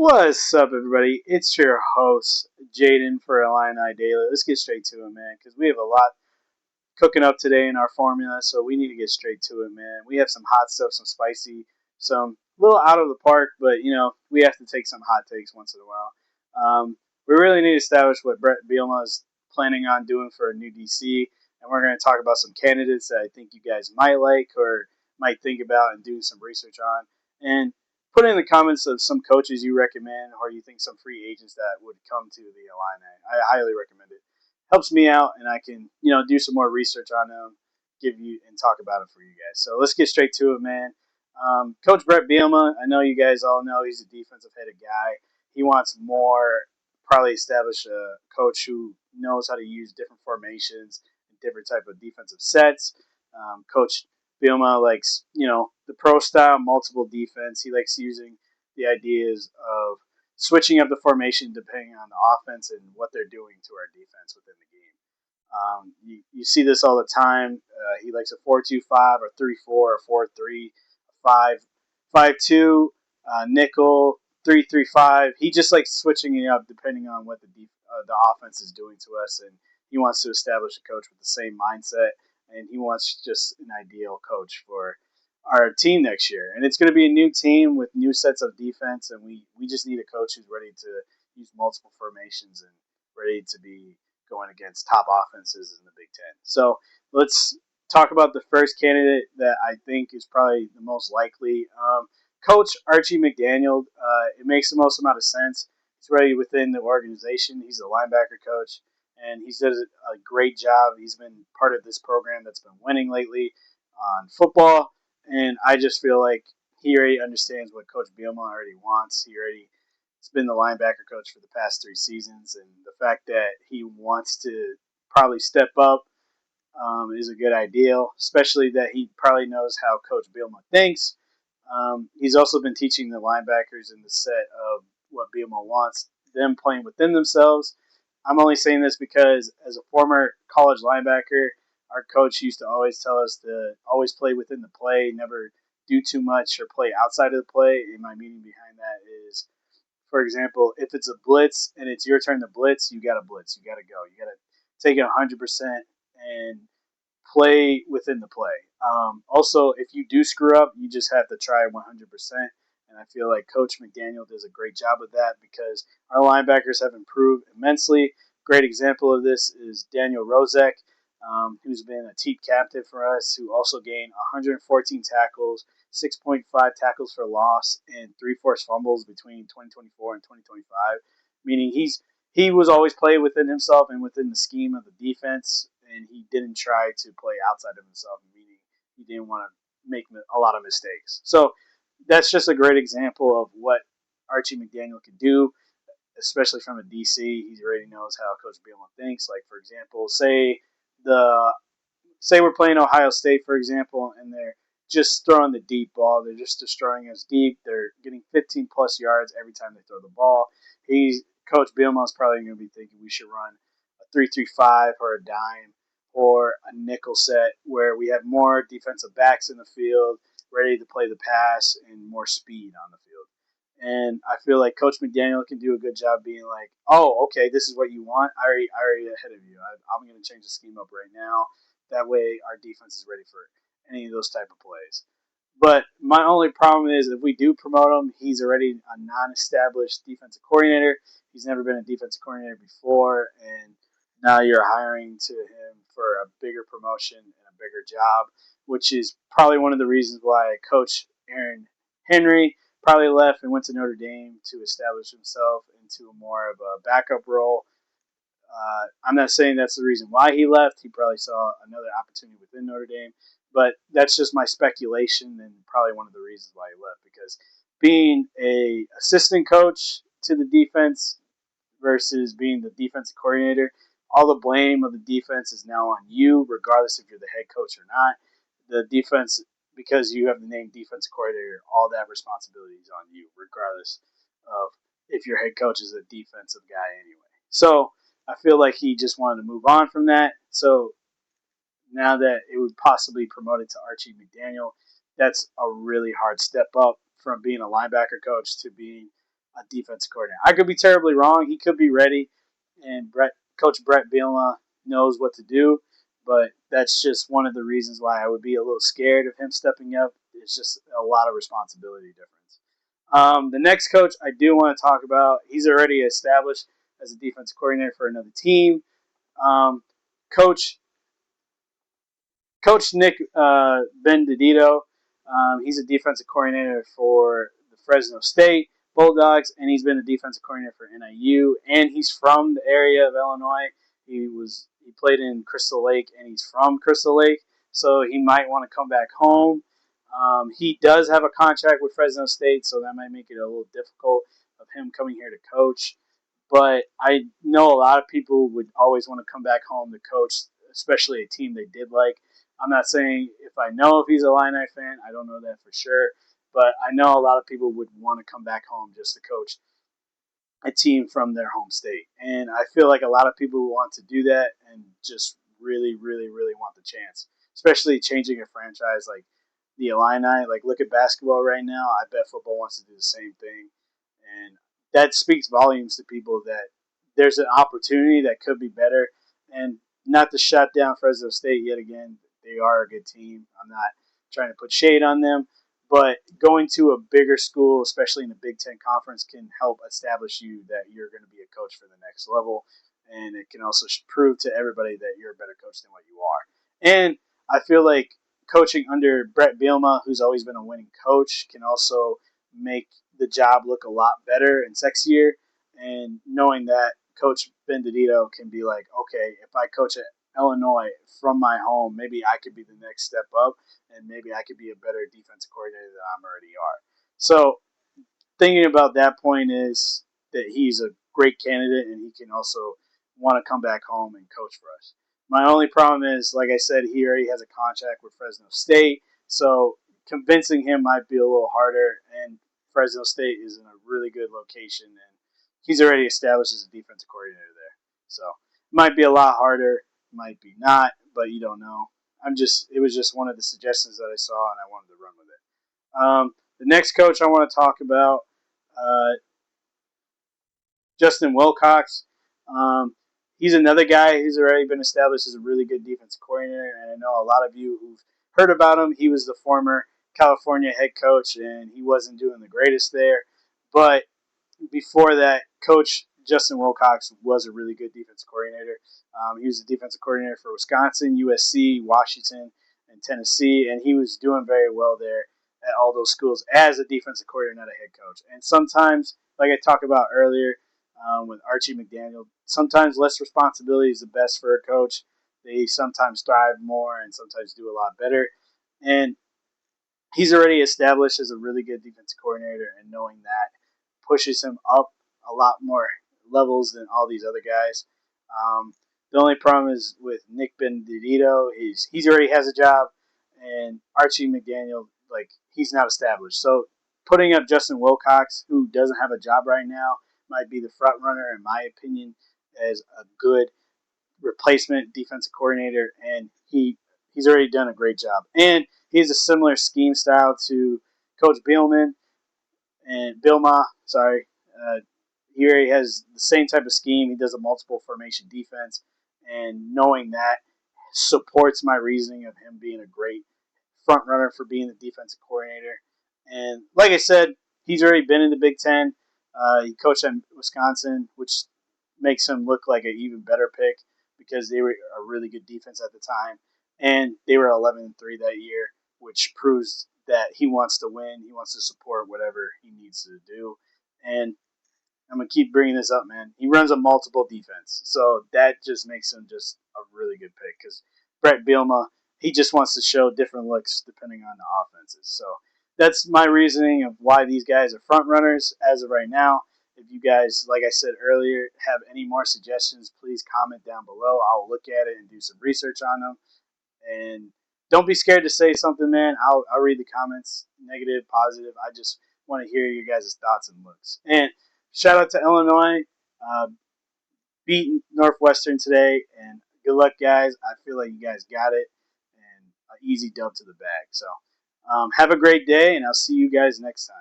What's up, everybody? It's your host, Jaden for Illini Daily. Let's get straight to it, man, because we have a lot cooking up today in our formula, so we need to get straight to it, man. We have some hot stuff, some spicy, some little out of the park, but, we have to take some hot takes once in a while. We really need to establish what Brett Bielema is planning on doing for a new DC, and we're going to talk about some candidates that I think you guys might like or might think about and do some research on. And put in the comments of some coaches you recommend or you think some free agents that would come to the Illini. I highly recommend it. Helps me out, and I can do some more research on them, give you and talk about it for you guys. So let's get straight to it, man. Coach Brett Bielema, I know you guys all know he's a defensive headed guy. He wants more, probably establish a coach who knows how to use different formations and different type of defensive sets. Coach Bielema likes, the pro style, multiple defense. He likes using the ideas of switching up the formation depending on the offense and what they're doing to our defense within the game. You see this all the time. He likes a 4-2-5 or 3-4 or 4-3, 5-5-2, nickel, 3-3-5. He just likes switching it up depending on what the offense is doing to us, and he wants to establish a coach with the same mindset, and he wants just an ideal coach for our team next year. And it's going to be a new team with new sets of defense, and we just need a coach who's ready to use multiple formations and ready to be going against top offenses in the Big Ten. So let's talk about the first candidate that I think is probably the most likely. Coach Archie McDaniel. It makes the most amount of sense. He's ready within the organization. He's a linebacker coach, and he does a great job. He's been part of this program that's been winning lately on football, and I just feel like he already understands what Coach Bielema already wants. He's been the linebacker coach for the past 3 seasons, and the fact that he wants to probably step up is a good idea, especially that he probably knows how Coach Bielema thinks. He's also been teaching the linebackers in the set of what Bielema wants, them playing within themselves. I'm only saying this because as a former college linebacker, our coach used to always tell us to always play within the play, never do too much or play outside of the play. And my meaning behind that is, for example, if it's a blitz and it's your turn to blitz, you got to blitz. You got to go. You got to take it 100% and play within the play. Also, if you do screw up, you just have to try 100%. And I feel like Coach McDaniel does a great job of that because our linebackers have improved immensely. Great example of this is Daniel Rozek, who's been a team captain for us, who also gained 114 tackles, 6.5 tackles for loss, and 3 forced fumbles between 2024 and 2025. Meaning he was always playing within himself and within the scheme of the defense, and he didn't try to play outside of himself, meaning he didn't want to make a lot of mistakes. So that's just a great example of what Archie McDaniel can do, especially from a DC. He already knows how Coach Bielema thinks. Like, for example, say we're playing Ohio State, for example, and they're just throwing the deep ball. They're just destroying us deep. They're getting 15 plus yards every time they throw the ball. Coach Bielema is probably going to be thinking we should run a 3-3-5 or a dime or a nickel set where we have more defensive backs in the field ready to play the pass and more speed on the field. And I feel like Coach McDaniel can do a good job being like, oh, okay, this is what you want. I already ahead of you. I'm going to change the scheme up right now. That way our defense is ready for any of those type of plays. But my only problem is if we do promote him, he's already a non-established defensive coordinator. He's never been a defensive coordinator before, and now you're hiring to him for a bigger promotion and a bigger job, which is probably one of the reasons why Coach Aaron Henry probably left and went to Notre Dame to establish himself into more of a backup role. I'm not saying that's the reason why he left. He probably saw another opportunity within Notre Dame, but that's just my speculation and probably one of the reasons why he left. Because being a assistant coach to the defense versus being the defensive coordinator, all the blame of the defense is now on you, regardless if you're the head coach or not. The defense, because you have the name defensive coordinator, all that responsibility is on you, regardless of if your head coach is a defensive guy anyway. So I feel like he just wanted to move on from that. So now that it would possibly promote it to Archie McDaniel, that's a really hard step up from being a linebacker coach to being a defensive coordinator. I could be terribly wrong. He could be ready, and Coach Brett Bielema knows what to do. But that's just one of the reasons why I would be a little scared of him stepping up. It's just a lot of responsibility difference. The next coach I do want to talk about, he's already established as a defensive coordinator for another team. Um, Coach Nick Benedetto, he's a defensive coordinator for the Fresno State Bulldogs, and he's been a defensive coordinator for NIU, and he's from the area of Illinois. He played in Crystal Lake, and he's from Crystal Lake, so he might want to come back home. He does have a contract with Fresno State, so that might make it a little difficult of him coming here to coach. But I know a lot of people would always want to come back home to coach, especially a team they did like. I'm not saying if I know if he's a Illini fan, I don't know that for sure. But I know a lot of people would want to come back home just to coach a team from their home state. And I feel like a lot of people want to do that and just really, really, really want the chance, especially changing a franchise like the Illini. Like, look at basketball right now. I bet football wants to do the same thing. And that speaks volumes to people that there's an opportunity that could be better. And not to shut down Fresno State yet again. They are a good team. I'm not trying to put shade on them. But going to a bigger school, especially in the Big Ten Conference, can help establish you that you're going to be a coach for the next level. And it can also prove to everybody that you're a better coach than what you are. And I feel like coaching under Brett Bielema, who's always been a winning coach, can also make the job look a lot better and sexier. And knowing that Coach Benedetto can be like, okay, if I coach at Illinois from my home, maybe I could be the next step up, and maybe I could be a better defensive coordinator than I'm already are. So thinking about that point is that he's a great candidate, and he can also want to come back home and coach for us. My only problem is, like I said, he already has a contract with Fresno State, so convincing him might be a little harder, and Fresno State is in a really good location, and he's already established as a defensive coordinator there. So it might be a lot harder, might be not, but you don't know. It was just one of the suggestions that I saw, and I wanted to run with it. The next coach I want to talk about, uh, Justin Wilcox. He's another guy who's already been established as a really good defensive coordinator, and I know a lot of you who've heard about him. He was the former California head coach, and he wasn't doing the greatest there. But before that, Coach Justin Wilcox was a really good defensive coordinator. He was a defensive coordinator for Wisconsin, USC, Washington, and Tennessee, and he was doing very well there at all those schools as a defensive coordinator, not a head coach. And sometimes, like I talked about earlier with Archie McDaniel, sometimes less responsibility is the best for a coach. They sometimes thrive more and sometimes do a lot better. And he's already established as a really good defensive coordinator, and knowing that pushes him up a lot more levels than all these other guys. The only problem is with Nick Benedetto, he's already has a job, and Archie McDaniel, like, he's not established. So putting up Justin Wilcox, who doesn't have a job right now, might be the front runner in my opinion as a good replacement defensive coordinator, and he's already done a great job. And he has a similar scheme style to Coach Bielema. Sorry, he already has the same type of scheme. He does a multiple formation defense, and knowing that supports my reasoning of him being a great front runner for being the defensive coordinator. And like I said, he's already been in the Big Ten. He coached at Wisconsin, which makes him look like an even better pick because they were a really good defense at the time, and they were 11-3 that year, which proves that he wants to win. He wants to support whatever he needs to do. And I'm going to keep bringing this up, man. He runs a multiple defense, so that just makes him just a really good pick because Brett Bielema, he just wants to show different looks depending on the offenses. So that's my reasoning of why these guys are front runners as of right now. If you guys, like I said earlier, have any more suggestions, please comment down below. I'll look at it and do some research on them. And don't be scared to say something, man. I'll read the comments, negative, positive. I just want to hear your guys' thoughts and looks. And shout out to Illinois. Beat Northwestern today. And good luck, guys. I feel like you guys got it. And an easy dub to the bag. So have a great day, and I'll see you guys next time.